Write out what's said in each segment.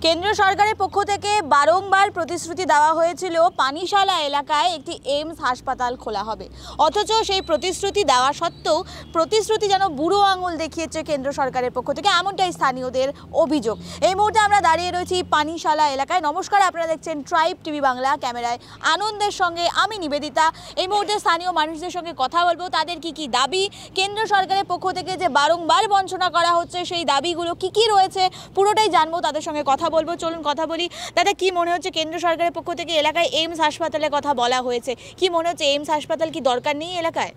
কেন্দ্র সরকারের পক্ষ থেকে বারংবার প্রতিশ্রুতি দেওয়া হয়েছিল পানিশালা এলাকায় একটি এইমস হাসপাতাল খোলা হবে, অথচ সেই প্রতিশ্রুতি দেওয়া সত্ত্বেও প্রতিশ্রুতি যেন বুড়ো আঙুল দেখিয়েছে কেন্দ্র সরকারের পক্ষ থেকে, এমনটাই স্থানীয়দের অভিযোগ। এই মুহূর্তে আমরা দাঁড়িয়ে রয়েছি পানিশালা এলাকায়। নমস্কার, আপনারা দেখছেন ট্রাইব টিভি বাংলা। ক্যামেরায় আনন্দের সঙ্গে আমি নিবেদিতা। এই মুহূর্তে স্থানীয় মানুষদের সঙ্গে কথা বলবো, তাদের কি দাবি, কেন্দ্র সরকারের পক্ষ থেকে যে বারংবার বঞ্চনা করা হচ্ছে সেই দাবিগুলো কি রয়েছে পুরোটাই জানবো, তাদের সঙ্গে কথা বলবো। চলুন কথা বলি। দাদা, কি মনে হচ্ছে কেন্দ্র সরকারের পক্ষ থেকে এলাকায় এইমস হাসপাতালের কথা বলা হয়েছে, কি মনে হচ্ছে এইমস হাসপাতাল কি দরকার নেই এলাকায়?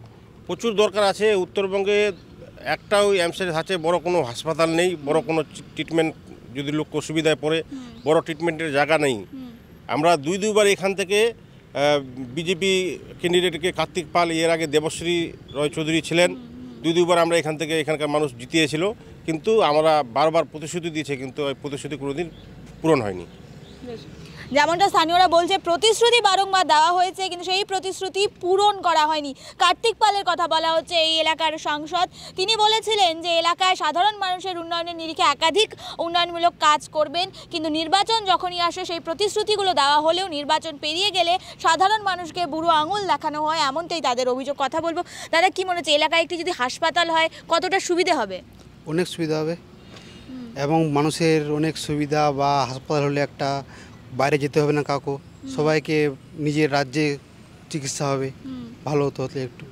প্রচুর দরকার আছে। উত্তরবঙ্গে একটাও এইমসের কাছে বড় কোনো হাসপাতাল নেই, বড় কোনো ট্রিটমেন্ট যদি লোক অসুবিধায় পড়ে বড় ট্রিটমেন্টের জায়গা নেই। আমরা দুইবার এখান থেকে বিজেপি ক্যান্ডিডেটকে কার্তিক পাল, এর আগে দেবশ্রী রয় চৌধুরী ছিলেন, দুইবার আমরা এখান থেকে এখানকার মানুষ জিতিয়েছিল, কিন্তু আমরা বারবার প্রতিশ্রুতি দিয়েছে, কিন্তু ওই প্রতিশ্রুতি কোনোদিন পূরণ হয়নি। যেমনটা স্থানীয়রা বলছে, প্রতিশ্রুতি বারংবার দেওয়া হয়েছে কিন্তু সেই প্রতিশ্রুতি পূরণ করা হয়নি। কার্তিক পালের কথা বলা হচ্ছে, এই এলাকার সাংসদ, তিনি বলেছিলেন যে এলাকায় সাধারণ মানুষের উন্নয়নের নিরিখে একাধিক উন্নয়নমূলক কাজ করবেন, কিন্তু নির্বাচন যখনই আসে সেই প্রতিশ্রুতিগুলো দেওয়া হলেও নির্বাচন পেরিয়ে গেলে সাধারণ মানুষকে বুড়ো আঙুল দেখানো হয়, এমনটাই তাদের অভিযোগ। কথা বলবো। দাদা, কি মনে হচ্ছে এলাকায় একটি যদি হাসপাতাল হয় কতটা সুবিধে হবে? অনেক সুবিধা হবে এবং মানুষের অনেক সুবিধা, বা হাসপাতাল হলে একটা বাইরে যেতে হবে না কাউকে, সবাইকে নিজের রাজ্যে চিকিৎসা হবে, ভালো হতে হলে একটু।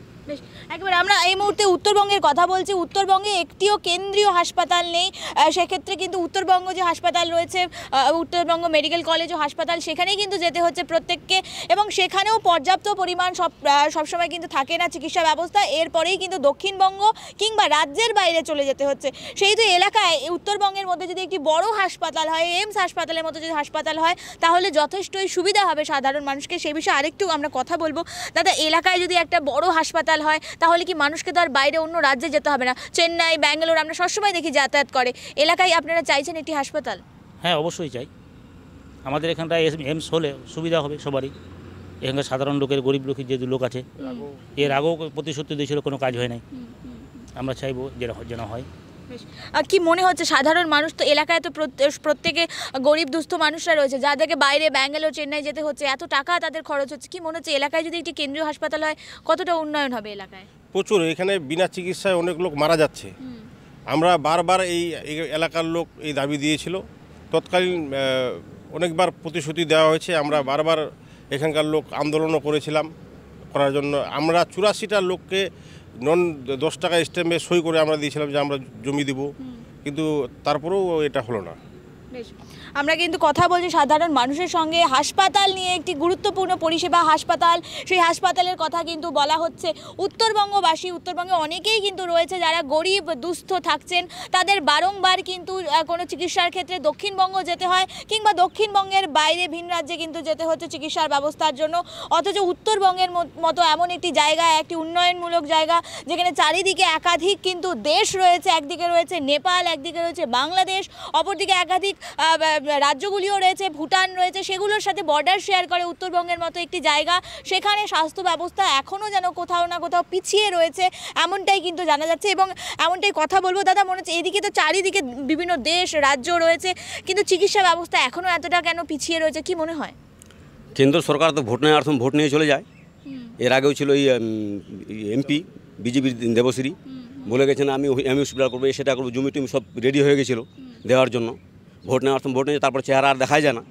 একেবারে আমরা এই মুহূর্তে উত্তরবঙ্গের কথা বলছি। উত্তরবঙ্গে একটিও কেন্দ্রীয় হাসপাতাল নেই। সেক্ষেত্রে কিন্তু উত্তরবঙ্গ যে হাসপাতাল রয়েছে, উত্তরবঙ্গ মেডিকেল কলেজ ও হাসপাতাল, সেখানেই কিন্তু যেতে হচ্ছে প্রত্যেককে, এবং সেখানেও পর্যাপ্ত পরিমাণ সবসময় কিন্তু থাকে না চিকিৎসা ব্যবস্থা। এরপরেই কিন্তু দক্ষিণবঙ্গ কিংবা রাজ্যের বাইরে চলে যেতে হচ্ছে। সেই তো এলাকায় উত্তরবঙ্গের মধ্যে যদি একটি বড় হাসপাতাল হয়, এইমস হাসপাতালের মতো যদি হাসপাতাল হয়, তাহলে যথেষ্টই সুবিধা হবে সাধারণ মানুষকে। সেই বিষয়ে আরেকটু আমরা কথা বলবো। দাদা, এলাকায় যদি একটা বড় হাসপাতাল হয় তাহলে কি মানুষকে তো আর বাইরে অন্য রাজ্যে যেতে হবে না? চেন্নাই, ব্যাঙ্গালোর আমরা সবসময় দেখি যাতায়াত করে। এলাকায় আপনারা চাইছেন একটি হাসপাতাল? হ্যাঁ, অবশ্যই চাই। আমাদের এখানটায় এইমস হলে সুবিধা হবে সবারই। এখানকার সাধারণ লোকের, গরিব লোকের যে লোক আছে, এর আগেও প্রতিশ্রুতি দিয়েছিল, কোনো কাজ হয় নাই। আমরা চাইবো যেন হয়। কি মনে হচ্ছে সাধারণ মানুষ তো এলাকায় তো প্রত্যেকে গরিব দুস্থ মানুষরা রয়েছে, যাদেরকে বাইরে ব্যাঙ্গালোর, চেন্নাই যেতে হচ্ছে, এত টাকা তাদের খরচ হচ্ছে, কি মনে হচ্ছে এলাকায় যদি একটি কেন্দ্রীয় হাসপাতাল হয় কতটা উন্নয়ন হবে এলাকায়? প্রচুর। এখানে বিনা চিকিৎসায় অনেক লোক মারা যাচ্ছে। আমরা বারবার এই এলাকার লোক এই দাবি দিয়েছিল, তৎকালীন অনেকবার প্রতিশ্রুতি দেওয়া হয়েছে। আমরা বারবার এখানকার লোক আন্দোলনও করেছিলাম করার জন্য। আমরা 84টা লোককে 10 টাকা স্ট্যাম্পে সই করে আমরা দিয়েছিলাম যে আমরা জমি দেব, কিন্তু তারপরেও এটা হলো না। আমরা কিন্তু কথা বলছি সাধারণ মানুষের সঙ্গে। হাসপাতাল নিয়ে একটি গুরুত্বপূর্ণ পরিষেবা হাসপাতাল, সেই হাসপাতালের কথা কিন্তু বলা হচ্ছে। উত্তরবঙ্গবাসী, উত্তরবঙ্গে অনেকেই কিন্তু রয়েছে যারা গরিব দুস্থ থাকছেন, তাদের বারংবার কিন্তু কোনো চিকিৎসার ক্ষেত্রে দক্ষিণবঙ্গ যেতে হয়, কিংবা দক্ষিণবঙ্গের বাইরে ভিন রাজ্যে কিন্তু যেতে হচ্ছে চিকিৎসার ব্যবস্থার জন্য। অথচ উত্তরবঙ্গের মতো এমন একটি জায়গা, একটি উন্নয়নমূলক জায়গা, যেখানে চারিদিকে একাধিক কিন্তু দেশ রয়েছে। একদিকে রয়েছে নেপাল, একদিকে রয়েছে বাংলাদেশ, অপরদিকে একাধিক রাজ্যগুলিও রয়েছে, ভুটান রয়েছে, সেগুলোর সাথে বর্ডার শেয়ার করে উত্তরবঙ্গের মতো একটি জায়গা। সেখানে স্বাস্থ্য ব্যবস্থা এখনও যেন কোথাও না কোথাও পিছিয়ে রয়েছে, এমনটাই কিন্তু জানা যাচ্ছে এবং এমনটাই কথা বলবো। দাদা, মনে হচ্ছে এদিকে তো চারিদিকে বিভিন্ন দেশ, রাজ্য রয়েছে, কিন্তু চিকিৎসা ব্যবস্থা এখনও এতটা কেন পিছিয়ে রয়েছে, কি মনে হয়? কেন্দ্র সরকার তো ভোট নেওয়ার সময় ভোট নিয়ে চলে যায়। এর আগেও ছিল এই এমপি বিজেপির দেবশ্রী, বলে গেছেন আমি হসপিটাল করবো, সেটা করবো, জমি টমি সব রেডি হয়ে গেছিলো দেওয়ার জন্য। ভোট নেওয়ার সময় ভোট নিয়ে তারপর চেহারা আর দেখাই যায় না।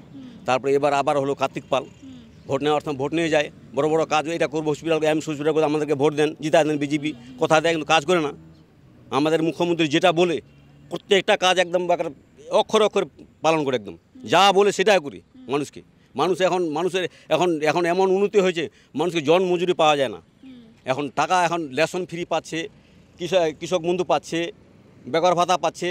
তারপরে এবার আবার হলো কার্তিক পাল, ভোট নেওয়ার সময় ভোট নিয়ে যায়, বড় বড় কাজ, এটা করবো হসপিটাল, এইমস হসপিটাল করে আমাদেরকে ভোট দেন, জিতা দেন বিজেপি, কথা দেয় কিন্তু কাজ করে না। আমাদের মুখ্যমন্ত্রী যেটা বলে প্রত্যেকটা কাজ একদম অক্ষরে অক্ষরে পালন করে, একদম যা বলে সেটাই করি মানুষকে। মানুষের এখন এমন উন্নতি হয়েছে, মানুষকে জন মজুরি পাওয়া যায় না। এখন টাকা, এখন রেশন ফ্রি পাচ্ছে, কৃষক বন্ধু পাচ্ছে, বেকার ভাতা পাচ্ছে,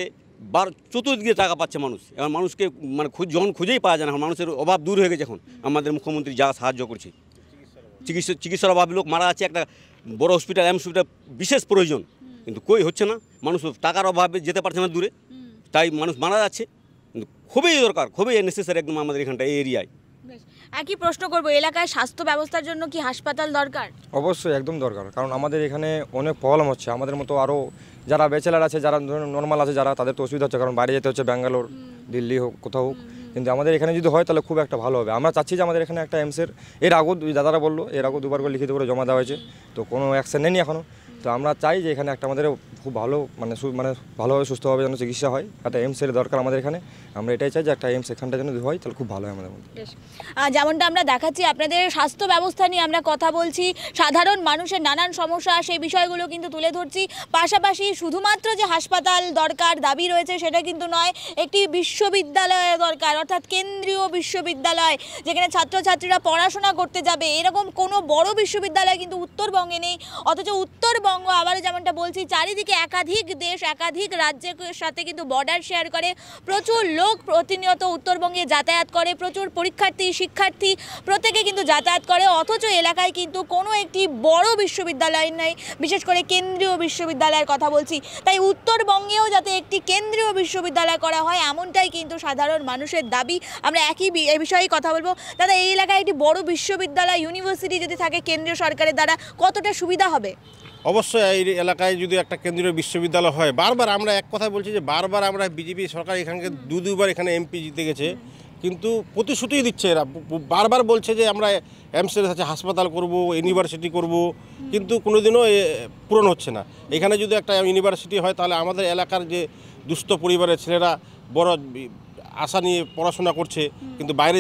চতুর্দিকে টাকা পাচ্ছে মানুষ। এখন মানুষকে মানে যখন খুঁজেই পাওয়া যায় না। এখন মানুষের অভাব দূর হয়ে গেছে। এখন আমাদের মুখ্যমন্ত্রী যা সাহায্য করছে, চিকিৎসার অভাবে লোক মারা যাচ্ছে, একটা বড় হসপিটাল, এইমস হসপিটাল বিশেষ প্রয়োজন, কিন্তু কই হচ্ছে না। মানুষ টাকার অভাবে যেতে পারছে না দূরে, তাই মানুষ মারা যাচ্ছে। কিন্তু খুবই দরকার, খুবই নেসেসারি একদম আমাদের এখানটা, এই এরিয়ায়। একই প্রশ্ন করবো, এলাকায় স্বাস্থ্য ব্যবস্থার জন্য কি হাসপাতাল দরকার? অবশ্যই, একদম দরকার। কারণ আমাদের এখানে অনেক প্রবলেম হচ্ছে। আমাদের মতো আরও যারা ব্যাচেলার আছে, যারা নর্মাল আছে, যারা, তাদের তো অসুবিধা হচ্ছে, কারণ বাইরে যেতে হচ্ছে, ব্যাঙ্গালোর, দিল্লি হোক, কোথাও হোক। কিন্তু আমাদের এখানে যদি হয় তাহলে খুব একটা ভালো হবে। আমরা চাচ্ছি যে আমাদের এখানে একটা এমসের এর আগেও দাদারা বললো এর আগেও 2বার করে লিখিত করে জমা দেওয়া হয়েছে, তো কোনো অ্যাকশন নেই এখনও। তো আমরা চাই যে এখানে একটা আমাদের খুব ভালো মানে ভালোভাবে সুস্থভাবে যেন চিকিৎসা হয়, একটা এমসের দরকার আমাদের এখানে। আমরা এটাই চাই যে একটা এমস এখানটা যেন হয় তাহলে খুব ভালো হয় আমাদের মধ্যে। যেমনটা আমরা দেখাচ্ছি আপনাদের স্বাস্থ্য ব্যবস্থা নিয়ে আমরা কথা বলছি, সাধারণ মানুষের নানান সমস্যা সেই বিষয়গুলো কিন্তু তুলে ধরছি। পাশাপাশি শুধুমাত্র যে হাসপাতাল দরকার দাবি রয়েছে সেটা কিন্তু নয়, একটি বিশ্ববিদ্যালয় দরকার, অর্থাৎ কেন্দ্রীয় বিশ্ববিদ্যালয় যেখানে ছাত্রছাত্রীরা পড়াশোনা করতে যাবে। এরকম কোনো বড় বিশ্ববিদ্যালয় কিন্তু উত্তরবঙ্গে নেই, অথচ উত্তরবঙ্গ আবারও যেমনটা বলছি চারিদিকে একাধিক দেশ একাধিক রাজ্যের সাথে কিন্তু বর্ডার শেয়ার করে, প্রচুর লোক প্রতিনিয়ত উত্তরবঙ্গে যাতায়াত করে, প্রচুর পরীক্ষার্থী শিক্ষার্থী প্রত্যেকে কিন্তু যাতায়াত করে, অথচ এলাকায় কিন্তু কোনো একটি বড় বিশ্ববিদ্যালয় নেই, বিশেষ করে কেন্দ্রীয় বিশ্ববিদ্যালয়ের কথা বলছি। তাই উত্তরবঙ্গেও যাতে একটি কেন্দ্রীয় বিশ্ববিদ্যালয় করা হয় এমনটাই কিন্তু সাধারণ মানুষের দাবি। আমরা এই বিষয়েই কথা বলবো। দাদা, এই এলাকায় একটি বড় বিশ্ববিদ্যালয় ইউনিভার্সিটি যদি থাকে কেন্দ্রীয় সরকারের দ্বারা কতটা সুবিধা হবে? অবশ্যই এই এলাকায় যদি একটা কেন্দ্রীয় বিশ্ববিদ্যালয় হয়, বারবার আমরা এক কথা বলছি যে বারবার আমরা বিজেপি সরকার এখানকে দুবার এখানে এমপি জিতে গেছে, কিন্তু প্রতিশ্রুতি দিচ্ছে এরা, বারবার বলছে যে আমরা এমসের কাছে হাসপাতাল করব, ইউনিভার্সিটি করব, কিন্তু কোনোদিনও পূরণ হচ্ছে না। এখানে যদি একটা ইউনিভার্সিটি হয় তাহলে আমাদের এলাকার যে দুস্থ পরিবারের ছেলেরা বড় আশা নিয়ে পড়াশোনা করছে কিন্তু বাইরে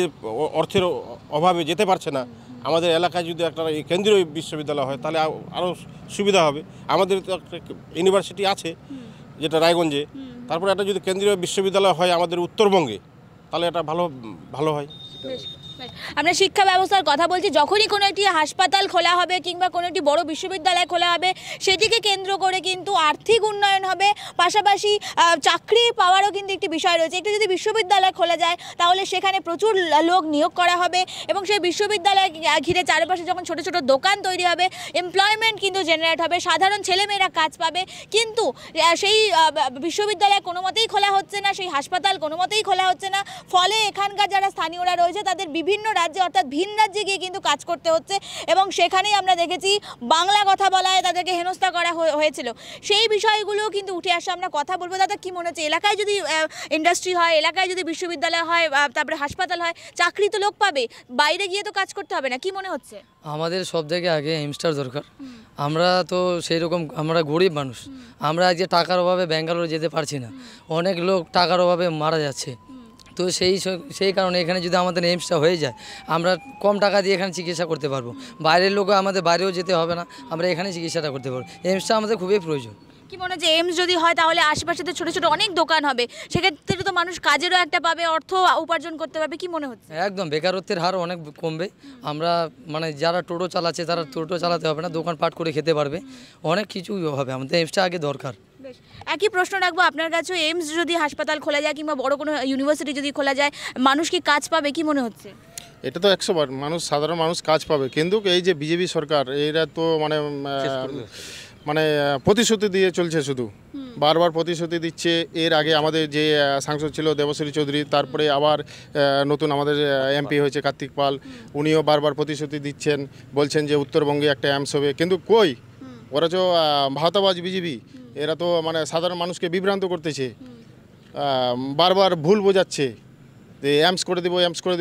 অর্থের অভাবে যেতে পারছে না, আমাদের এলাকায় যদি একটা কেন্দ্রীয় বিশ্ববিদ্যালয় হয় তাহলে আরও সুবিধা হবে। আমাদের তো একটা ইউনিভার্সিটি আছে যেটা রায়গঞ্জে, তারপরে একটা যদি কেন্দ্রীয় বিশ্ববিদ্যালয় হয় আমাদের উত্তরবঙ্গে তাহলে এটা ভালো হয়। আমরা শিক্ষা ব্যবস্থার কথা বলছি, যখনই কোনো একটি হাসপাতাল খোলা হবে কিংবা কোনো একটি বড় বিশ্ববিদ্যালয় খোলা হবে সেটিকে কেন্দ্র করে কিন্তু আর্থিক উন্নয়ন হবে, পাশাপাশি চাকরি পাওয়ারও কিন্তু একটি বিষয় রয়েছে। একটু যদি বিশ্ববিদ্যালয় খোলা যায় তাহলে সেখানে প্রচুর লোক নিয়োগ করা হবে এবং সেই বিশ্ববিদ্যালয় ঘিরে চারপাশে যখন ছোট ছোট দোকান তৈরি হবে এমপ্লয়মেন্ট কিন্তু জেনারেট হবে, সাধারণ ছেলেমেয়েরা কাজ পাবে। কিন্তু সেই বিশ্ববিদ্যালয় কোনো মতেই খোলা হচ্ছে না, সেই হাসপাতাল কোনো মতেই খোলা হচ্ছে না, ফলে এখানকার যারা স্থানীয়রা রয়েছে তাদের বিভিন্ন রাজ্যে অর্থাৎ ভিন রাজ্যে গিয়ে কিন্তু কাজ করতে হচ্ছে এবং সেখানেই আমরা দেখেছি বাংলা কথা বলায় তাদেরকে হেনস্থা করা হয়েছিল। সেই বিষয়গুলো কিন্তু উঠে আসে, আমরা কথা বলবো। দাদা, কি মনে হচ্ছে এলাকায় যদি ইন্ডাস্ট্রি হয়, এলাকায় যদি বিশ্ববিদ্যালয় হয়, তারপরে হাসপাতাল হয়, চাকরি তো লোক পাবে, বাইরে গিয়ে তো কাজ করতে হবে না, কি মনে হচ্ছে? আমাদের সব থেকে আগে এমসটার দরকার। আমরা তো সেই রকম আমরা গরিব মানুষ, আমরা আজকে টাকার অভাবে ব্যাঙ্গালোর যেতে পারছি না, অনেক লোক টাকার অভাবে মারা যাচ্ছে। তো সেই কারণে এখানে যদি আমাদের এমসটা হয়ে যায় আমরা কম টাকা দিয়ে এখানে চিকিৎসা করতে পারবো, বাইরের লোকও আমাদের বাইরেও যেতে হবে না, আমরা এখানে চিকিৎসাটা করতে পারবো। এমসটা আমাদের খুবই প্রয়োজন। কি মনে হচ্ছে এমস যদি হয় তাহলে আশেপাশে তো ছোটো ছোটো অনেক দোকান হবে, সেক্ষেত্রে তো মানুষ কাজেরও একটা পাবে, অর্থ উপার্জন করতে পারবে, কি মনে হচ্ছে? একদম বেকারত্বের হার অনেক কমবে। আমরা মানে যারা টোটো চালাচ্ছে তারা টোটো চালাতে হবে না, দোকানপাট করে খেতে পারবে, অনেক কিছুই হবে। আমাদের এমসটা আগে দরকার। একই প্রশ্ন রাখবো আপনার কাছে, এমস যদি হাসপাতাল খোলা যায় কিংবা বড় কোনো ইউনিভার্সিটি যদি খোলা যায় মানুষ কি কাজ পাবে, কি মনে হচ্ছে? এটা তো 100বার সাধারণ মানুষ কাজ পাবে, কিন্তু এই যে বিজেপি সরকার এরা তো মানে প্রতিশ্রুতি দিয়ে চলছে, শুধু বারবার প্রতিশ্রুতি দিচ্ছে। এর আগে আমাদের যে সাংসদ ছিল দেবশ্রী চৌধুরী, তারপরে আবার নতুন আমাদের এমপি হয়েছে কার্তিক পাল, উনিও বারবার প্রতিশ্রুতি দিচ্ছেন, বলছেন যে উত্তরবঙ্গে একটা এমস হবে, কিন্তু কই, ওরা তো ভাতাবাজ বিজেপি, এরা তো মানে সাধারণ মানুষকে বিভ্রান্ত করতেছে, বারবার ভুল বোঝাচ্ছে যে এমস করে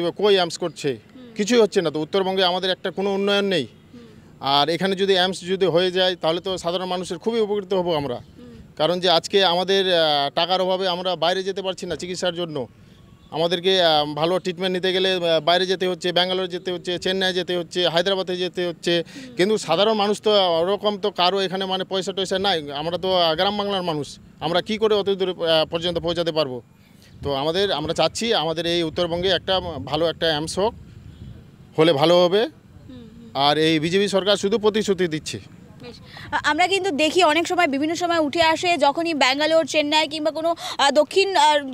দেবো, কই এমস করছে, কিছুই হচ্ছে না। তো উত্তরবঙ্গে আমাদের একটা কোনো উন্নয়ন নেই, আর এখানে যদি এমস যদি হয়ে যায় তাহলে তো সাধারণ মানুষের খুবই উপকৃত হব আমরা। কারণ যে আজকে আমাদের টাকার অভাবে আমরা বাইরে যেতে পারছি না চিকিৎসার জন্য, আমাদেরকে ভালো ট্রিটমেন্ট নিতে গেলে বাইরে যেতে হচ্ছে, ব্যাঙ্গালোর যেতে হচ্ছে, চেন্নাই যেতে হচ্ছে, হায়দ্রাবাদে যেতে হচ্ছে, কিন্তু সাধারণ মানুষ তো ওরকম তো কারো এখানে মানে পয়সা টয়সা নাই, আমরা তো গ্রাম বাংলার মানুষ, আমরা কি করে অত দূর পর্যন্ত পৌঁছাতে পারবো? তো আমরা চাচ্ছি আমাদের এই উত্তরবঙ্গে একটা ভালো একটা এমস হোক, হলে ভালো হবে। আর এই বিজেপি সরকার শুধু প্রতিশ্রুতি দিচ্ছে। আমরা কিন্তু দেখি অনেক সময় বিভিন্ন সময় উঠে আসে, যখনই ব্যাঙ্গালোর, চেন্নাই কিংবা কোনো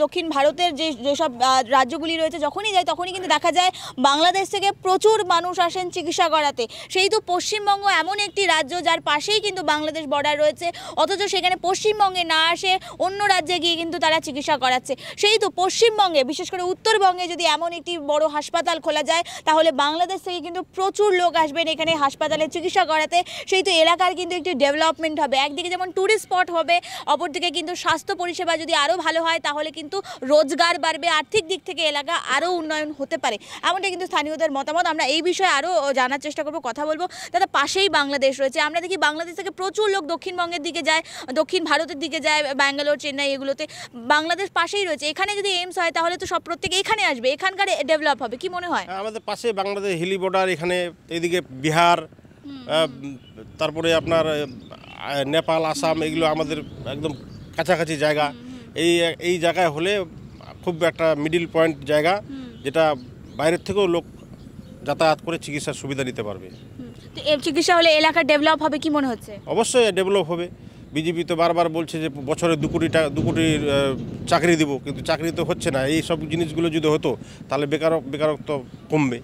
দক্ষিণ ভারতের যেসব রাজ্যগুলি রয়েছে যখনই যায় তখনই কিন্তু দেখা যায় বাংলাদেশ থেকে প্রচুর মানুষ আসেন চিকিৎসা করাতে। সেই তো পশ্চিমবঙ্গ এমন একটি রাজ্য যার পাশেই কিন্তু বাংলাদেশ বর্ডার রয়েছে, অথচ সেখানে পশ্চিমবঙ্গে না আসে অন্য রাজ্যে গিয়ে কিন্তু তারা চিকিৎসা করাচ্ছে। সেই তো পশ্চিমবঙ্গে বিশেষ করে উত্তরবঙ্গে যদি এমন একটি বড় হাসপাতাল খোলা যায় তাহলে বাংলাদেশ থেকে কিন্তু প্রচুর লোক আসবেন এখানে হাসপাতালে চিকিৎসা করাতে। সেই তো এলাকার কিন্তু একটি একটি ডেভেলপমেন্ট হবে, একদিকে যেমন ট্যুরিস্ট স্পট হবে, অপরদিকে কিন্তু স্বাস্থ্য পরিষেবা যদি আরও ভালো হয় তাহলে কিন্তু রোজগার বাড়বে, আর্থিক দিক থেকে এলাকা আরও উন্নয়ন হতে পারে, এমনটা কিন্তু স্থানীয়দের মতামত। আমরা এই বিষয়ে আরও জানার চেষ্টা করব, কথা বলবো। দাদা, পাশেই বাংলাদেশ রয়েছে, আমরা দেখি বাংলাদেশ থেকে প্রচুর লোক দক্ষিণবঙ্গের দিকে যায়, দক্ষিণ ভারতের দিকে যায়, ব্যাঙ্গালোর, চেন্নাই, এগুলোতে। বাংলাদেশ পাশেই রয়েছে, এখানে যদি এইমস হয় তাহলে তো সব প্রত্যেকে এখানে আসবে, এখানকার ডেভেলপ হবে, কি মনে হয়? আমাদের পাশে বাংলাদেশ হিলি বর্ডার, এখানে এদিকে বিহার, তারপরে আপনার নেপাল, আসাম, এগুলো আমাদের একদম কাছাকাছি জায়গা। এই জায়গায় হলে খুব একটা মিডিল পয়েন্ট জায়গা, যেটা বাইরের থেকেও লোক যাতায়াত করে চিকিৎসার সুবিধা নিতে পারবে। তো এই চিকিৎসা হলে এলাকার ডেভেলপ হবে কি মনে হচ্ছে? অবশ্যই ডেভেলপ হবে। বিজেপি তো বারবার বলছে যে বছরে 2 কোটি চাকরি দেবো, কিন্তু চাকরি তো হচ্ছে না। এই সব জিনিসগুলো যদি হতো তাহলে বেকারত্ব কমবে।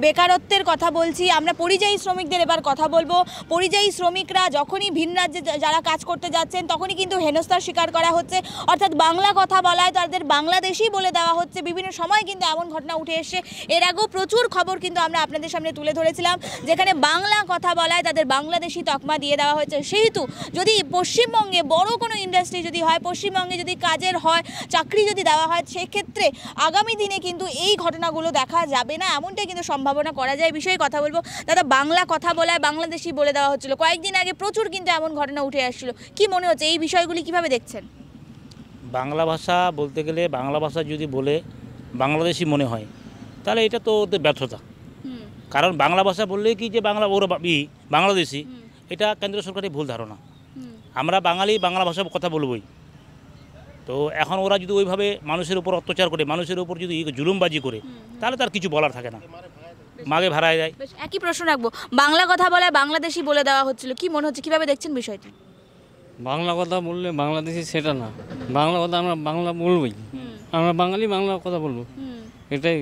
বেকারত্বের কথা বলছি, আমরা পরিযায়ী শ্রমিকদের এবার কথা বলবো। পরিযায়ী শ্রমিকরা যখনই ভিন রাজ্যে যারা কাজ করতে যাচ্ছেন তখনই কিন্তু হেনস্থার শিকার করা হচ্ছে, অর্থাৎ বাংলা কথা বলায় তাদের বাংলাদেশি বলে দেওয়া হচ্ছে। বিভিন্ন সময় কিন্তু এমন ঘটনা উঠে এসছে, এর আগেও প্রচুর খবর কিন্তু আমরা আপনাদের সামনে তুলে ধরেছিলাম, যেখানে বাংলা কথা বলায় তাদের বাংলাদেশি তকমা দিয়ে দেওয়া হয়েছে। সেহেতু যদি পশ্চিমবঙ্গে বড় কোনো ইন্ডাস্ট্রি যদি হয়, পশ্চিমবঙ্গে যদি কাজের হয়, চাকরি যদি দেওয়া হয়, সেক্ষেত্রে আগামী দিনে কিন্তু এই ঘটনাগুলো দেখা যাবে না, এমনটাই কিন্তু সম্ভাবনা করা যায়। বিষয়ে কথা বলবো। দাদা, বাংলা কথা বলায় বাংলাদেশি বলে দেওয়া হচ্ছিল, কয়েকদিন আগে প্রচুর কিন্তু এমন ঘটনা উঠে আসছিল, কি মনে হচ্ছে এই বিষয়গুলি কিভাবে দেখছেন? বাংলা ভাষা বলতে গেলে, বাংলা ভাষা যদি বলে বাংলাদেশি মনে হয় তাহলে এটা তো ওদের ব্যর্থতা। কারণ বাংলা ভাষা বললেই কি যে ওরা বাংলাদেশি, এটা কেন্দ্র সরকারের ভুল ধারণা। আমরা বাঙালি, বাংলা ভাষা কথা বলবই। তো এখন ওরা যদি ওইভাবে মানুষের উপর অত্যাচার করে, মানুষের উপর যদি জুলুমবাজি করে, তাহলে তার কিছু বলার থাকে না, মাগে ভাড়ায় দেয়। একই প্রশ্ন রাখবো, বাংলা কথা বলায় বাংলাদেশি বলে দেওয়া হচ্ছিল, কি মনে হচ্ছে, কিভাবে দেখছেন বিষয়টি? বাংলা কথা বললে বাংলাদেশি সেটা না, বাংলা কথা আমরা বাংলা বলবই, আমরা বাঙালি বাংলা কথা বলবো, এটাই।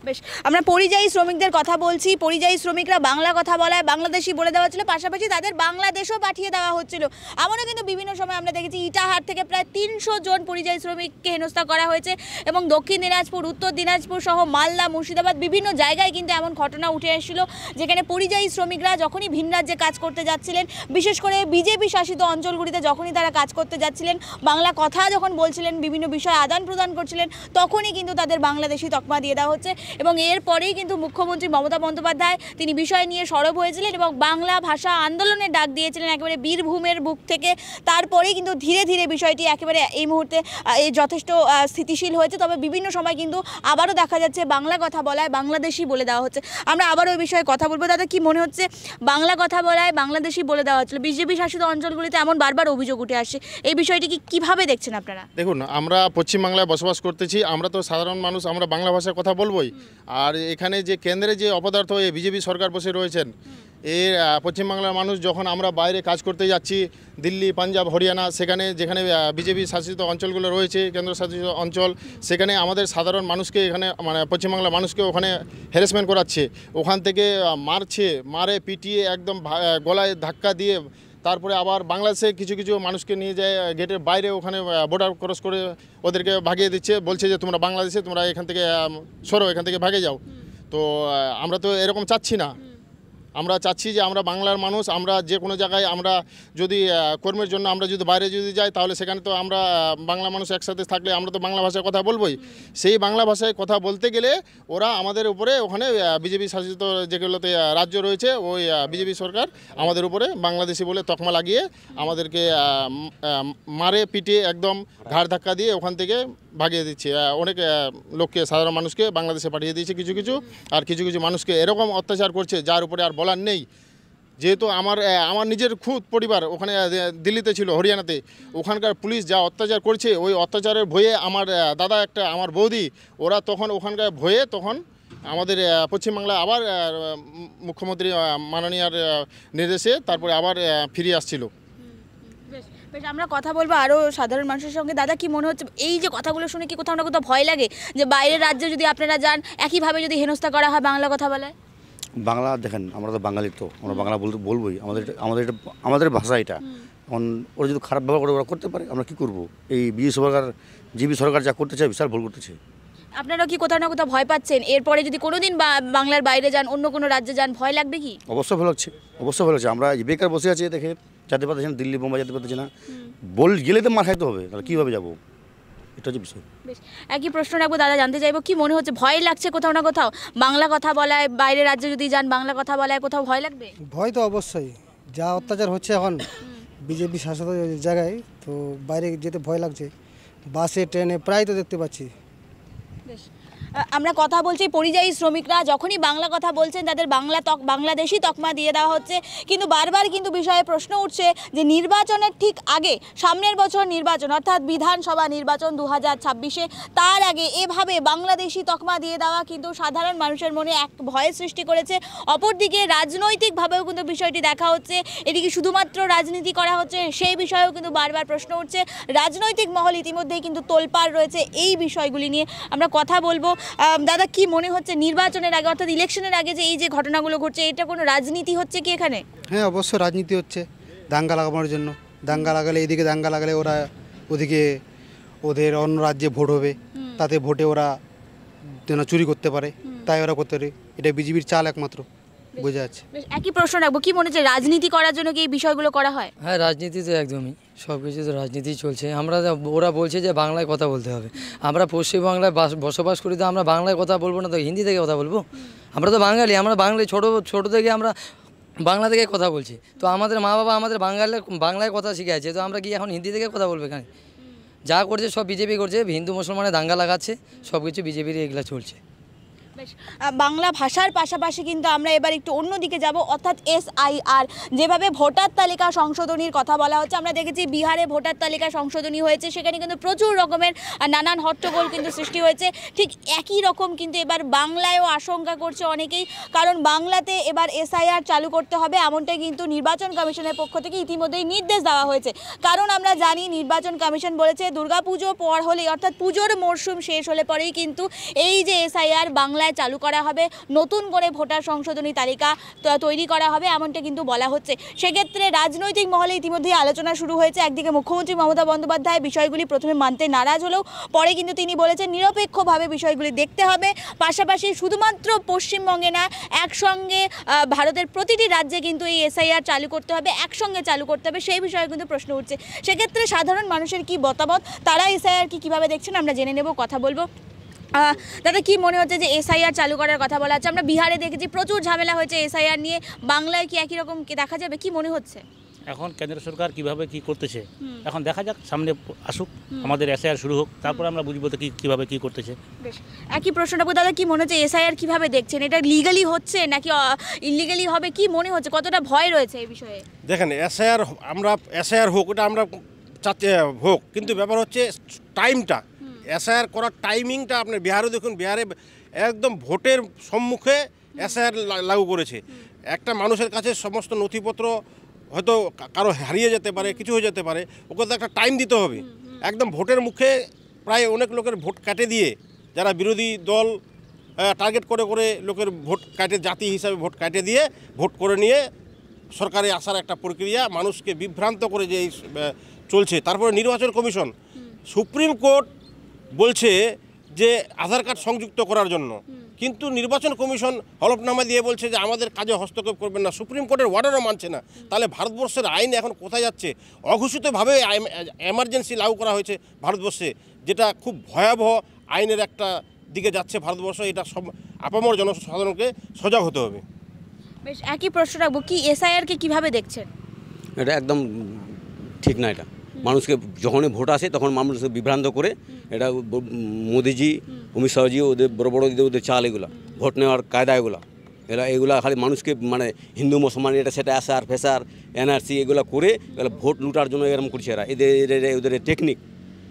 বেশ, আমরা পরিযায়ী শ্রমিকদের কথা বলছি। পরিযায়ী শ্রমিকরা বাংলা কথা বলায় বাংলাদেশি বলে দেওয়া হচ্ছিল, পাশাপাশি তাদের বাংলাদেশও পাঠিয়ে দেওয়া হচ্ছিল। এমনও কিন্তু বিভিন্ন সময় আমরা দেখেছি ইটাহার থেকে প্রায় 300 জন পরিযায়ী শ্রমিককে হেনস্থা করা হয়েছে, এবং দক্ষিণ দিনাজপুর, উত্তর দিনাজপুর সহ মালদা, মুর্শিদাবাদ বিভিন্ন জায়গায় কিন্তু এমন ঘটনা উঠে এসেছিল, যেখানে পরিযায়ী শ্রমিকরা যখনই ভিন রাজ্যে কাজ করতে যাচ্ছিলেন, বিশেষ করে বিজেপি শাসিত অঞ্চলগুলিতে যখনই তারা কাজ করতে যাচ্ছিলেন, বাংলা কথা যখন বলছিলেন, বিভিন্ন বিষয় আদান প্রদান করছিলেন, তখনই কিন্তু তাদের বাংলাদেশি তকমা দিয়ে দেওয়া হচ্ছে। এবং এরপরেই কিন্তু মুখ্যমন্ত্রী মমতা বন্দ্যোপাধ্যায় তিনি বিষয় নিয়ে সরব হয়েছিলেন এবং বাংলা ভাষা আন্দোলনের ডাক দিয়েছিলেন একেবারে বীরভূমের বুক থেকে। তারপরেই কিন্তু ধীরে ধীরে বিষয়টি একেবারে এই মুহূর্তে যথেষ্ট স্থিতিশীল হয়েছে। তবে বিভিন্ন সময় কিন্তু আবারও দেখা যাচ্ছে বাংলা কথা বলায় বাংলাদেশি বলে দেওয়া হচ্ছে। আমরা আবারও ওই বিষয়ে কথা বলবো। দাদা, কি মনে হচ্ছে, বাংলা কথা বলায় বাংলাদেশি বলে দেওয়া হচ্ছিল, বিজেপি শাসিত অঞ্চলগুলিতে এমন বারবার অভিযোগ উঠে আসছে, এই বিষয়টিকে কিভাবে দেখছেন আপনারা? দেখুন, আমরা পশ্চিমবাংলায় বসবাস করতেছি, আমরা তো সাধারণ মানুষ, আমরা বাংলা ভাষায় কথা বলবোই। আর এখানে যে কেন্দ্রে যে অপদার্থ এই বিজেপি সরকার বসে রয়েছেন, এর পশ্চিমবাংলার মানুষ যখন আমরা বাইরে কাজ করতে যাচ্ছি, দিল্লি, পাঞ্জাব, হরিয়ানা, সেখানে যেখানে বিজেপি শাসিত অঞ্চলগুলো রয়েছে, কেন্দ্র শাসিত অঞ্চল, সেখানে আমাদের সাধারণ মানুষকে এখানে মানে পশ্চিমবাংলার মানুষকে ওখানে হ্যারাসমেন্ট করাচ্ছে, ওখান থেকে মারে পিটিয়ে একদম গলায় ধাক্কা দিয়ে তারপরে আবার বাংলাদেশে কিছু কিছু মানুষকে নিয়ে যায় গেটের বাইরে, ওখানে বর্ডার ক্রস করে ওদেরকে ভাগিয়ে দিচ্ছে, বলছে যে তোমরা বাংলাদেশে, তোমরা এখান থেকে সরো, এখান থেকে ভাগে যাও। তো আমরা তো এরকম চাচ্ছি না। আমরা চাচ্ছি যে আমরা বাংলার মানুষ, আমরা যে কোনো জায়গায় আমরা যদি কর্মের জন্য আমরা যদি বাইরে যদি যাই, তাহলে সেখানে তো আমরা বাংলা মানুষ একসাথে থাকলে আমরা তো বাংলা ভাষায় কথা বলবোই। সেই বাংলা ভাষায় কথা বলতে গেলে ওরা আমাদের উপরে, ওখানে বিজেপি শাসিত যেগুলোতে রাজ্য রয়েছে, ওই বিজেপি সরকার আমাদের উপরে বাংলাদেশি বলে তকমা লাগিয়ে আমাদেরকে মারে পিটে একদম ঘাড় ধাক্কা দিয়ে ওখান থেকে ভাগিয়ে দিচ্ছে। অনেক লোককে, সাধারণ মানুষকে বাংলাদেশে পাঠিয়ে দিয়েছে কিছু কিছু, আর কিছু কিছু মানুষকে এরকম অত্যাচার করছে যার উপরে আর বলার নেই। যেহেতু আমার নিজের খুদ পরিবার ওখানে দিল্লিতে ছিল, হরিয়ানাতে, ওখানকার পুলিশ যা অত্যাচার করছে, ওই অত্যাচারের ভয়ে আমার দাদা একটা, আমার বৌদি, ওরা তখন ওখানকার ভয়ে তখন আমাদের পশ্চিমবাংলা আবার মুখ্যমন্ত্রী মাননীয়ার নির্দেশে তারপরে আবার ফিরে আসছিল। বেশ, আমরা কথা বলবো আরও সাধারণ মানুষের সঙ্গে। দাদা, কি মনে হচ্ছে, এই যে কথাগুলো শুনে কি কোথাও না কোথাও ভয় লাগে যে বাইরের রাজ্যে যদি আপনারা যান একইভাবে যদি হেনস্থা করা হয় বাংলা কথা বলায়? বাংলা দেখেন, আমরা তো বাঙালি, তো আমরা বাংলা বলবোই, আমাদের ভাষা এটা। এখন ওরা যদি খারাপ ব্যবহার করে ওরা করতে পারে, আমরা কী করবো? এই জিবি সরকার যা করতে চায় বিশাল ভুল করতেছে। আপনারা কি কোথাও না কোথাও ভয় পাচ্ছেন? এরপরে যদি কোনোদিন বাংলার বাইরে যান, অন্য কোনো রাজ্যে যান, ভয় লাগবে কি? অবশ্যই ভালো লাগছে, অবশ্যই ভালো লাগছে। আমরা বেকার বসে আছি দেখে, যেতে পারতেছি না, দিল্লি বোম্বাই যেতে পারতেছি না। গেলে তো মার খাইতে হবে, তাহলে কীভাবে যাবো, এটা হচ্ছে বিষয়। বেশ, একই প্রশ্ন রাখবো দাদা, জানতে চাইবো কি মনে হচ্ছে, ভয় লাগছে কোথাও না কোথাও? বাংলা কথা বলায়, বাইরের রাজ্যে যদি যান বাংলা কথা বলায়, কোথাও ভয় লাগবে? ভয় তো অবশ্যই, যা অত্যাচার হচ্ছে এখন বিজেপি শাসিত জায়গায়, তো বাইরে যেতে ভয় লাগছে। বাসে ট্রেনে প্রায় তো দেখতে পাচ্ছি। বেশ, আমরা কথা বলছি পরিযায়ী শ্রমিকরা যখনই বাংলা কথা বলছেন তাদের বাংলাদেশি তকমা দিয়ে দেওয়া হচ্ছে, কিন্তু বারবার কিন্তু বিষয়ে প্রশ্ন উঠছে যে নির্বাচনের ঠিক আগে, সামনের বছর নির্বাচন অর্থাৎ বিধানসভা নির্বাচন 2026-এ, তার আগে এভাবে বাংলাদেশি তকমা দিয়ে দেওয়া কিন্তু সাধারণ মানুষের মনে এক ভয়ের সৃষ্টি করেছে। অপরদিকে রাজনৈতিকভাবেও কিন্তু বিষয়টি দেখা হচ্ছে, এদিকে শুধুমাত্র রাজনীতি করা হচ্ছে সেই বিষয়েও কিন্তু বারবার প্রশ্ন উঠছে। রাজনৈতিক মহল ইতিমধ্যেই কিন্তু তোলপাড় রয়েছে এই বিষয়গুলি নিয়ে। আমরা কথা বলবো। দাদা, কি মনে হচ্ছে নির্বাচনের আগে অর্থাৎ ইলেকশনের আগে যে এই যে ঘটনাগুলো ঘটছে, এটা কোনো রাজনীতি হচ্ছে কি এখানে? হ্যাঁ, অবশ্যই রাজনীতি হচ্ছে, দাঙ্গা লাগানোর জন্য। দাঙ্গা লাগালে, এদিকে দাঙ্গা লাগালে ওরা ওদিকে ওদের অন্য রাজ্যে ভোট হবে, তাতে ভোটে ওরা যেন চুরি করতে পারে, তাই ওরা করতে পারে। এটা বিজেপির চাল একমাত্র, বোঝা যাচ্ছে। একই প্রশ্ন রাখবো, কি মনে হচ্ছে রাজনীতি করার জন্য কি এই বিষয়গুলো করা হয়? হ্যাঁ, রাজনীতি তো একদমই, সব কিছু তো রাজনীতি চলছে। ওরা বলছে যে বাংলায় কথা বলতে হবে, আমরা পশ্চিমবাংলায় বসবাস করি, তো আমরা বাংলায় কথা বলবো না, তো হিন্দি থেকে কথা বলবো? আমরা তো বাঙালি, আমরা বাংলায় ছোটো থেকে আমরা বাংলা থেকে কথা বলছি, তো আমাদের মা বাবা আমাদের বাংলায় কথা শিখে আছে, তো আমরা কি এখন হিন্দি থেকে কথা বলবো এখানে? যা করছে সব বিজেপি করছে, হিন্দু মুসলমানের দাঙ্গা লাগাচ্ছে, সব কিছু বিজেপির এগুলা চলছে। বেশ, বাংলা ভাষার পাশাপাশি কিন্তু আমরা এবার একটু অন্যদিকে যাব, অর্থাৎ SIR, যেভাবে ভোটার তালিকা সংশোধনীর কথা বলা হচ্ছে। আমরা দেখেছি বিহারে ভোটার তালিকা সংশোধনী হয়েছে, সেখানে কিন্তু প্রচুর রকমের নানান হট্টগোল কিন্তু সৃষ্টি হয়েছে। ঠিক একই রকম কিন্তু এবার বাংলায়ও আশঙ্কা করছে অনেকেই, কারণ বাংলাতে এবার SIR চালু করতে হবে, এমনটাই কিন্তু নির্বাচন কমিশনের পক্ষ থেকে ইতিমধ্যেই নির্দেশ দেওয়া হয়েছে। কারণ আমরা জানি নির্বাচন কমিশন বলেছে দুর্গাপুজো পর হলেই, অর্থাৎ পুজোর মরশুম শেষ হলে পরেই কিন্তু এই যে SIR বাংলায় চালু করা হবে, নতুন করে ভোটার সংশোধনী তালিকা তৈরি করা হবে, এমনটা কিন্তু বলা হচ্ছে। সেক্ষেত্রে রাজনৈতিক মহলে ইতিমধ্যেই আলোচনা শুরু হয়েছে। একদিকে মুখ্যমন্ত্রী মমতা বন্দ্যোপাধ্যায় বিষয়গুলি প্রথমে মানতে নারাজ হলেও পরে কিন্তু তিনি বলেছেন নিরপেক্ষভাবে বিষয়গুলি দেখতে হবে, পাশাপাশি শুধুমাত্র পশ্চিমবঙ্গে না, একসঙ্গে ভারতের প্রতিটি রাজ্যে কিন্তু এই SIR চালু করতে হবে, একসঙ্গে চালু করতে হবে, সেই বিষয়ে কিন্তু প্রশ্ন উঠছে। সেক্ষেত্রে সাধারণ মানুষের কি মতামত, তারা SIR কীভাবে দেখছেন আমরা জেনে নেব, কথা বলবো। দাদা, কি মনে হচ্ছে যে SIR চালু করার কথা বলা হচ্ছে? আমরা বিহারে দেখেছি প্রচুর ঝামেলা হয়েছে SIR নিয়ে, বাংলায় কি একই রকম দেখা যাবে, কি মনে হচ্ছে? এখন কেন্দ্র সরকার কিভাবে কি করতেছে, এখন দেখা যাক, সামনে আসুক, আমাদের SIR শুরু হোক, তারপর আমরা বুঝবো তো কিভাবে কি করতেছে। বেশ, একই প্রশ্নটা দাদা, কি মনে হচ্ছে SIR কিভাবে দেখছেন? এটা লিগালি হচ্ছে নাকি ইলিগালি হবে, কি মনে হচ্ছে, কতটা ভয় রয়েছে এই বিষয়ে? দেখেন, SIR হোক, এটা আমরা চাচ্ছি হোক, কিন্তু ব্যাপার হচ্ছে টাইমটা, SIR করার টাইমিংটা। আপনি বিহারে দেখুন, বিহারে একদম ভোটের সম্মুখে SIR লাগু করেছে। একটা মানুষের কাছে সমস্ত নথিপত্র হয়তো কারো হারিয়ে যেতে পারে, কিছু হয়ে যেতে পারে, ওকে তো একটা টাইম দিতে হবে। একদম ভোটের মুখে প্রায় অনেক লোকের ভোট কাটে দিয়ে, যারা বিরোধী দল টার্গেট করে লোকের ভোট কাটে, জাতি হিসাবে ভোট কাটে দিয়ে ভোট করে নিয়ে সরকারে আসার একটা প্রক্রিয়া, মানুষকে বিভ্রান্ত করে যে চলছে। তারপরে নির্বাচন কমিশন, সুপ্রিম কোর্ট বলছে যে আধার কার্ড সংযুক্ত করার জন্য, কিন্তু নির্বাচন কমিশন হলফনামা দিয়ে বলছে যে আমাদের কাজে হস্তক্ষেপ করবেন না, সুপ্রিম কোর্টের অর্ডারও মানছে না। তাহলে ভারতবর্ষের আইন এখন কোথায় যাচ্ছে? অঘোষিতভাবে এমার্জেন্সি লাগু করা হয়েছে ভারতবর্ষে, যেটা খুব ভয়াবহ আইনের একটা দিকে যাচ্ছে ভারতবর্ষ। এটা সব আপামর জনসাধারণকে সজাগ হতে হবে। বেশ, একই প্রশ্ন রাখবো, কি SIR-কে কীভাবে দেখছেন? এটা একদম ঠিক না। এটা মানুষকে যখনই ভোট আসে তখন মানুষকে বিভ্রান্ত করে, এটা মোদিজি, অমিত শাহজি, ওদের বড় বড় ওদের চাল, এগুলা ভোট নেওয়ার কায়দা, এগুলা খালি মানুষকে মানে হিন্দু মুসলমান এটা সেটা SIR ফেসার NRC এগুলো করে ভোট লুটার জন্য এরকম করছে এরা। ওদের টেকনিক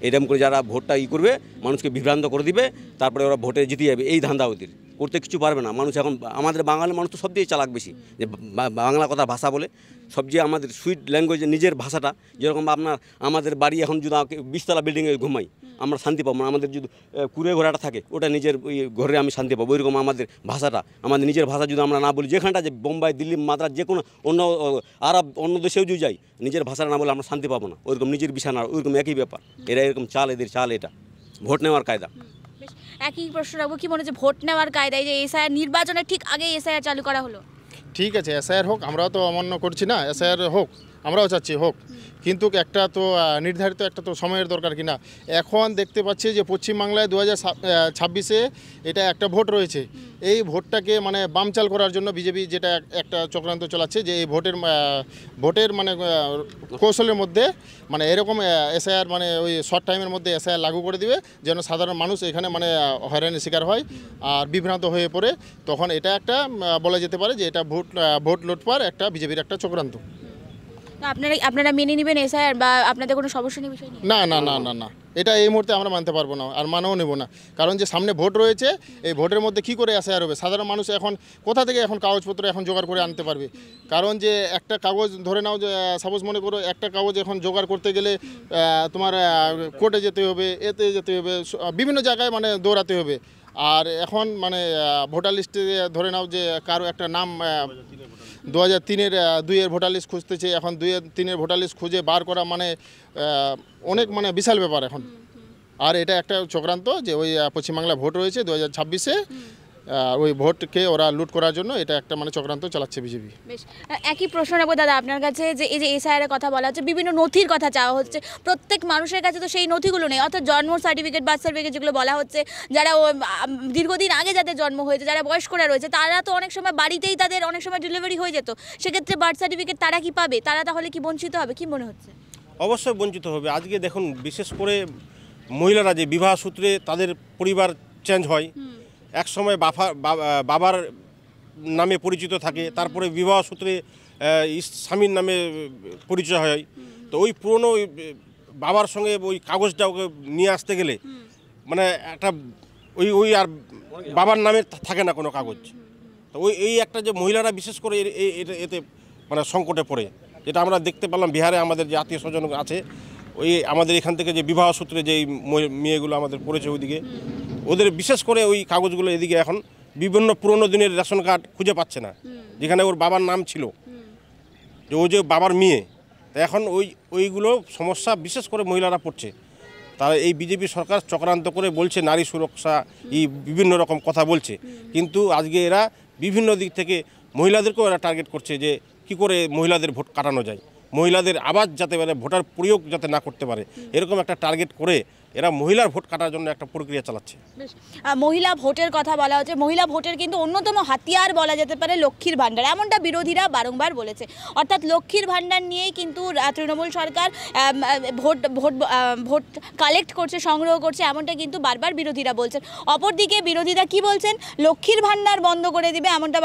এরকম করে যারা ভোটটা করবে, মানুষকে বিভ্রান্ত করে দিবে, তারপরে ওরা ভোটে জিতে যাবে। এই ধান্দা ওদের, করতে কিছু পারবে না মানুষ। এখন আমাদের বাঙালি মানুষ তো সবচেয়ে চালাক বেশি, যে বাংলা কথা ভাষা বলে, সবচেয়ে আমাদের সুইট ল্যাঙ্গুয়েজ, নিজের ভাষাটা। যেরকম আমাদের বাড়ি এখন যদি 20তলা বিল্ডিংয়ে ঘুমাই, আমরা শান্তি পাবো না। আমাদের যদি কুড়ে ঘোড়াটা থাকে, ওটা নিজের ঘরে আমি শান্তি পাবো। ওইরকম আমাদের ভাষাটা, আমাদের নিজের ভাষা যদি আমরা না বলি, যেখানটা যে বোম্বাই, দিল্লি, মাদ্রাজ, যে কোনো অন্য দেশেও যদি যাই, নিজের ভাষাটা না বলে আমরা শান্তি পাবো না। ওইরকম নিজের বিছানা, ওইরকম একই ব্যাপার। এরা এরকম চাল, এদের চাল, এটা ভোট নেওয়ার কায়দা। একই প্রশ্ন রাখবো, কি মনে হচ্ছে ভোট নেওয়ার কায়দায় যে এসআইআর নির্বাচনের ঠিক আগে এসআইআর চালু করা হলো? ঠিক আছে, এসআইআর হোক, আমরাও তো অমান্য করছি না, এসআইআর হোক, আমরাও চাচ্ছি হোক, কিন্তু একটা তো নির্ধারিত একটা তো সময়ের দরকার কিনা। এখন দেখতে পাচ্ছি যে পশ্চিমবাংলায় 2026-এ এটা একটা ভোট রয়েছে, এই ভোটটাকে মানে বামচাল করার জন্য বিজেপি যেটা একটা চক্রান্ত চালাচ্ছে যে এই ভোটের মানে কৌশলের মধ্যে মানে এরকম এসআইআর মানে ওই শর্ট টাইমের মধ্যে এসআইআর লাগু করে দিবে যেন সাধারণ মানুষ এখানে মানে হয়রানির শিকার হয় আর বিভ্রান্ত হয়ে পড়ে। তখন এটা একটা বলা যেতে পারে যে এটা ভোট লুটপার একটা বিজেপির একটা চক্রান্ত। আপনারা মেনে নেবেন এসআইআর বা আপনাদের কোনো সমস্যা নেই বিষয় নিয়ে? না না না না না, এটা এই মুহূর্তে আমরা মানতে পারবো না আর মানেও নেব না, কারণ যে সামনে ভোট রয়েছে, এই ভোটের মধ্যে কি করে এসআইআর হবে? সাধারণ মানুষ এখন কোথা থেকে এখন কাগজপত্র এখন জোগাড় করে আনতে পারবে? কারণ যে একটা কাগজ ধরে নাও, যে সাপোজ মনে করো একটা কাগজ এখন জোগাড় করতে গেলে তোমার কোর্টে যেতে হবে, এতে যেতে হবে, বিভিন্ন জায়গায় মানে দৌড়াতে হবে। আর এখন মানে ভোটার লিস্টে ধরে নাও যে কারো একটা নাম 2003-এর 2-এর ভোটার লিস্ট খুঁজতেছে, এখন 2-3-এর ভোটার লিস্ট খুঁজে বার করা মানে অনেক মানে বিশাল ব্যাপার এখন। আর এটা একটা চক্রান্ত যে ওই পশ্চিমবাংলায় ভোট রয়েছে 2026-এ, ওই ভোটকে ওরা লুট করার জন্য এটা একটা মানে চক্রান্ত চালাচ্ছে বিজেপি। বেশ, একই প্রশ্ন রাখবো দাদা আপনার কাছে, যে এই যে এসআইআর এর কথা বলা হচ্ছে, বিভিন্ন নথির কথা চাওয়া হচ্ছে, প্রত্যেক মানুষের কাছে তো সেই নথিগুলো নেই, অর্থাৎ জন্ম সার্টিফিকেট, বার্থ সার্টিফিকেট যেগুলো বলা হচ্ছে, যারা দীর্ঘদিন আগে যাদের জন্ম হয়েছে, যারা বয়স্করা রয়েছে, তারা তো অনেক সময় বাড়িতেই তাদের অনেক সময় ডেলিভারি হয়ে যেত, সেক্ষেত্রে বার্থ সার্টিফিকেট তারা কি পাবে? তারা তাহলে কি বঞ্চিত হবে, কি মনে হচ্ছে? অবশ্যই বঞ্চিত হবে। আজকে দেখুন, বিশেষ করে মহিলারা যে বিবাহ সূত্রে তাদের পরিবার চেঞ্জ হয়, এক সময় বাবার নামে পরিচিত থাকে, তারপরে বিবাহ সূত্রে স্বামীর নামে পরিচয় হয়, তো ওই পুরনো বাবার সঙ্গে ওই কাগজটা ওকে নিয়ে আসতে গেলে মানে একটা ওই আর বাবার নামে থাকে না কোনো কাগজ। তো এই একটা যে মহিলারা বিশেষ করে এতে মানে সংকটে পড়ে, যেটা আমরা দেখতে পেলাম বিহারে আমাদের যে আত্মীয় স্বজন আছে, ওই আমাদের এখান থেকে যে বিবাহ সূত্রে যেই মেয়েগুলো আমাদের পড়েছে ওইদিকে, ওদের বিশেষ করে ওই কাগজগুলো এদিকে এখন বিভিন্ন পুরনো দিনের রেশন কার্ড খুঁজে পাচ্ছে না, যেখানে ওর বাবার নাম ছিল, যে ওই যে বাবার মেয়ে, এখন ওইগুলো সমস্যা বিশেষ করে মহিলারা পড়ছে। তারা এই বিজেপি সরকার চক্রান্ত করে বলছে নারী সুরক্ষা, এই বিভিন্ন রকম কথা বলছে, কিন্তু আজকে এরা বিভিন্ন দিক থেকে মহিলাদেরকেও এরা টার্গেট করছে যে কি করে মহিলাদের ভোট কাটানো যায়, মহিলাদের আবাজ যাতে মানে ভোটার প্রয়োগ যাতে না করতে পারে, এরকম একটা টার্গেট করে এরা মহিলার ভোট কাটার জন্য একটা প্রক্রিয়া চালাচ্ছে। মহিলা ভোটের কথা বলা হচ্ছে, মহিলা ভোটের কিন্তু অন্যতম হাতিয়ার বলা যেতে পারে লক্ষ্মীর ভাণ্ডার, এমনটা বিরোধীরা বারংবার বলেছে। অর্থাৎ লক্ষ্মীর ভাণ্ডার নিয়েই কিন্তু তৃণমূল সরকার ভোট কালেক্ট করছে, সংগ্রহ করছে, এমনটা কিন্তু বারবার বিরোধীরা বলছেন। অপরদিকে বিরোধীরা কি বলছেন? লক্ষ্মীর ভাণ্ডার বন্ধ করে দিবে, এমনটা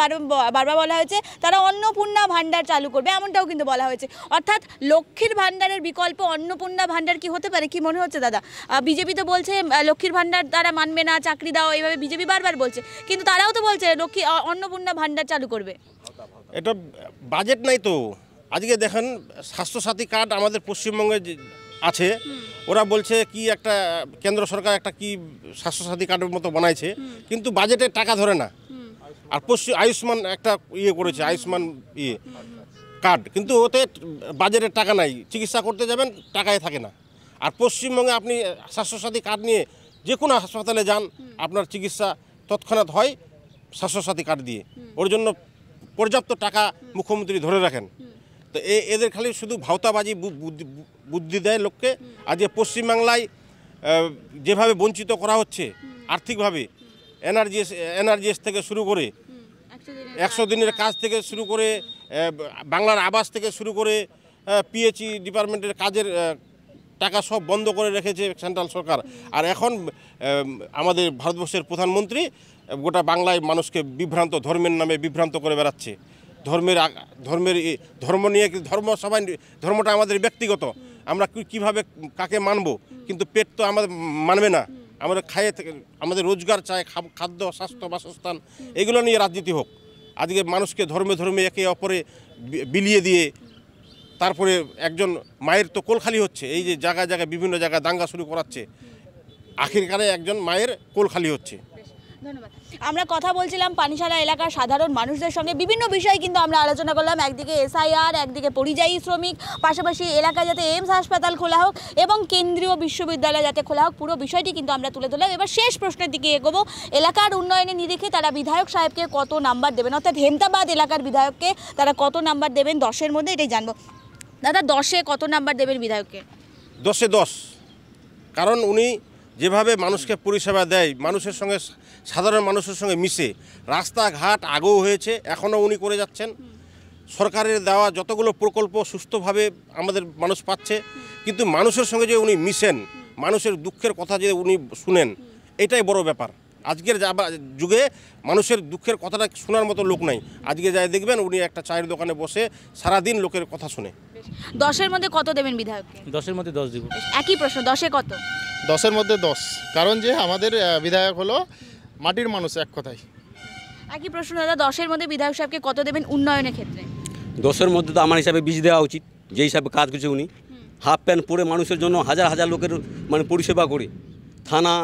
বারবার বলা হয়েছে। তারা অন্নপূর্ণা ভাণ্ডার চালু করবে, এমনটাও কিন্তু বলা হয়েছে। অর্থাৎ লক্ষ্মীর ভাণ্ডারের বিকল্প অন্নপূর্ণা ভাণ্ডার কি হতে পারে, কি মনে হচ্ছে দাদা? বিজেপি তো বলছে লক্ষ্মীর ভাণ্ডার তারা মানবে না, চাকরি দাও, এইভাবে বিজেপি বারবার বলছে, কিন্তু তারাও তো বলছে লক্ষ্মী অন্নপূর্ণা ভাণ্ডার চালু করবে। এটা বাজেট নাই তো। আজকে দেখেন স্বাস্থ্যসাথী কার্ড আমাদের পশ্চিমবঙ্গে আছে, ওরা বলছে কি একটা কেন্দ্র সরকার একটা কি স্বাস্থ্যসাথী কার্ডের মতো বানাইছে, কিন্তু বাজেটে টাকা ধরে না। আর আয়ুষ্মান একটা করেছে, আয়ুষ্মান কার্ড, কিন্তু ওতে বাজেটের টাকা নাই, চিকিৎসা করতে যাবেন টাকায় থাকে না। আর পশ্চিমবঙ্গে আপনি স্বাস্থ্যসাথী কার্ড নিয়ে যে কোনো হাসপাতালে যান, আপনার চিকিৎসা তৎক্ষণাৎ হয় স্বাস্থ্যসাথী কার্ড দিয়ে, ওর জন্য পর্যাপ্ত টাকা মুখ্যমন্ত্রী ধরে রাখেন। তো এদের খালি শুধু ভাওতাবাজি বুদ্ধি দেয় লোককে। আজকে পশ্চিমবাংলায় যেভাবে বঞ্চিত করা হচ্ছে আর্থিকভাবে, এনআরজিএস থেকে শুরু করে 100 দিনের কাজ থেকে শুরু করে বাংলার আবাস থেকে শুরু করে পিএইচই ডিপার্টমেন্টের কাজের টাকা সব বন্ধ করে রেখেছে সেন্ট্রাল সরকার। আর এখন আমাদের ভারতবর্ষের প্রধানমন্ত্রী গোটা বাংলায় মানুষকে বিভ্রান্ত, ধর্মের নামে বিভ্রান্ত করে বেড়াচ্ছে। ধর্ম নিয়ে সবাই, ধর্মটা আমাদের ব্যক্তিগত, আমরা কিভাবে কাকে মানব, কিন্তু পেট তো আমাদের মানবে না। আমরা আমাদের রোজগার চাই, খাদ্য, স্বাস্থ্য, বাসস্থান, এগুলো নিয়ে রাজনীতি হোক। আজকে মানুষকে ধর্মে একে অপরে বিলিয়ে দিয়ে তারপরে একজন মায়ের তো কোল খালি হচ্ছে, এই যে জায়গায় জায়গায় বিভিন্ন জায়গায় দাঙ্গা শুরু করাচ্ছে, আখিরকারে একজন মায়ের কোল খালি হচ্ছে। ধন্যবাদ। আমরা কথা বলছিলাম পানিশালা এলাকার সাধারণ মানুষদের সঙ্গে, বিভিন্ন বিষয় কিন্তু আমরা আলোচনা করলাম। একদিকে এসআইআর, একদিকে পরিযায়ী শ্রমিক, পাশাপাশি এলাকায় যাতে এইমস হাসপাতাল খোলা হোক এবং কেন্দ্রীয় বিশ্ববিদ্যালয় যাতে খোলা হোক, পুরো বিষয়টি কিন্তু আমরা তুলে ধরলাম। এবার শেষ প্রশ্নের দিকে এগোবো। এলাকার উন্নয়নের নিরিখে তারা বিধায়ক সাহেবকে কত নাম্বার দেবেন, অর্থাৎ হেমতাবাদ এলাকার বিধায়ককে তারা কত নাম্বার দেবেন 10-এর মধ্যে, এটাই জানবো। দাদা, 10-এ কত নাম্বার দেবেন বিধায়ককে? 10-এ 10, কারণ উনি যেভাবে মানুষকে পরিষেবা দেয়, মানুষের সঙ্গে, সাধারণ মানুষের সঙ্গে মিশে, রাস্তাঘাট আগেও হয়েছে, এখনও উনি করে যাচ্ছেন। সরকারের দেওয়া যতগুলো প্রকল্প সুস্থভাবে আমাদের মানুষ পাচ্ছে, কিন্তু মানুষের সঙ্গে যে উনি মিশেন, মানুষের দুঃখের কথা যে উনি শুনেন, এটাই বড় ব্যাপার। আজকের যুগে মানুষের দুঃখের কথাটা শোনার মতো লোক নাই। আজকে যাই দেখবেন উনি একটা চায়ের দোকানে বসে সারাদিন লোকের কথা শুনে। 10-এর মধ্যে কত দেবেন বিধায়ককে? 10-এর মধ্যে 10 দিব। একই প্রশ্ন, 10-এ কত? 10-এর মধ্যে 10, কারণ যে আমাদের বিধায়ক হলো মাটির মানুষ, এক কথায়। একই প্রশ্ন দাদা, 10-এর মধ্যে বিধায়ক সাহেবকে কত দেবেন উন্নয়নের ক্ষেত্রে? 10-এর মধ্যে তো আমার হিসাবে 20 দেওয়া উচিত। যে হিসাবে কাজ করছে উনি, হাফ প্যান্ট পরে মানুষের জন্য হাজার হাজার লোকের মানে পরিষেবা করে, থানা,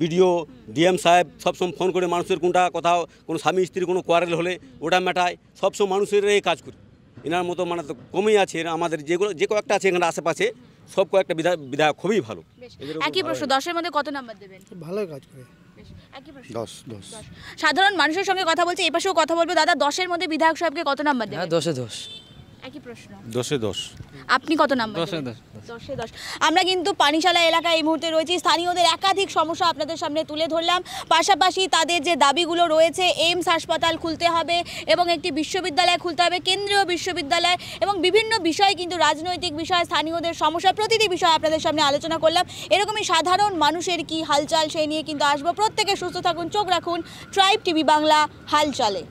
বিডিও, ডিএম সাহেব সবসময় ফোন করে মানুষের কোনটা কোথাও কোনো স্বামী স্ত্রীর কোনো কোয়ারেল হলে ওটা মেটায়, সবসময় মানুষের এই কাজ করে। এনার মতো মানে তো কমই আছে, আমাদের যেগুলো যে কয়েকটা আছে এখানে আশেপাশে সব কয়েকটা বিধায়ক খুবই ভালো। একই প্রশ্ন, 10-এর মধ্যে কত নাম্বার দেবেন? ভালোই কাজ করে। একই প্রশ্ন, 10 সাধারণ মানুষের সঙ্গে কথা বলছে, এই পাশেও কথা বলবো। দাদা, 10-এর মধ্যে বিধায়ক সাহেবকে কত নাম্বার দেবেন? হ্যাঁ, 10-এ 10। একই প্রশ্ন, 10-এ 10। আপনি কত নাম্বার? 10-এ 10। 10-এ 10। আমরা কিন্তু পানিশালা এলাকায় এই মুহূর্তে রয়েছি। স্থানীয়দের একাধিক সমস্যা আপনাদের সামনে তুলে ধরলাম, পাশাপাশি তাদের যে দাবিগুলো রয়েছে, এইমস হাসপাতাল খুলতে হবে এবং একটি বিশ্ববিদ্যালয় খুলতে হবে, কেন্দ্রীয় বিশ্ববিদ্যালয়, এবং বিভিন্ন বিষয় কিন্তু রাজনৈতিক বিষয়, স্থানীয়দের সমস্যা, প্রতিটি বিষয় আপনাদের সামনে আলোচনা করলাম। এরকমই সাধারণ মানুষের কি হালচাল সেই নিয়ে কিন্তু আসবো। প্রত্যেকে সুস্থ থাকুন, চোখ রাখুন ট্রাইব টিভি বাংলা হালচালে।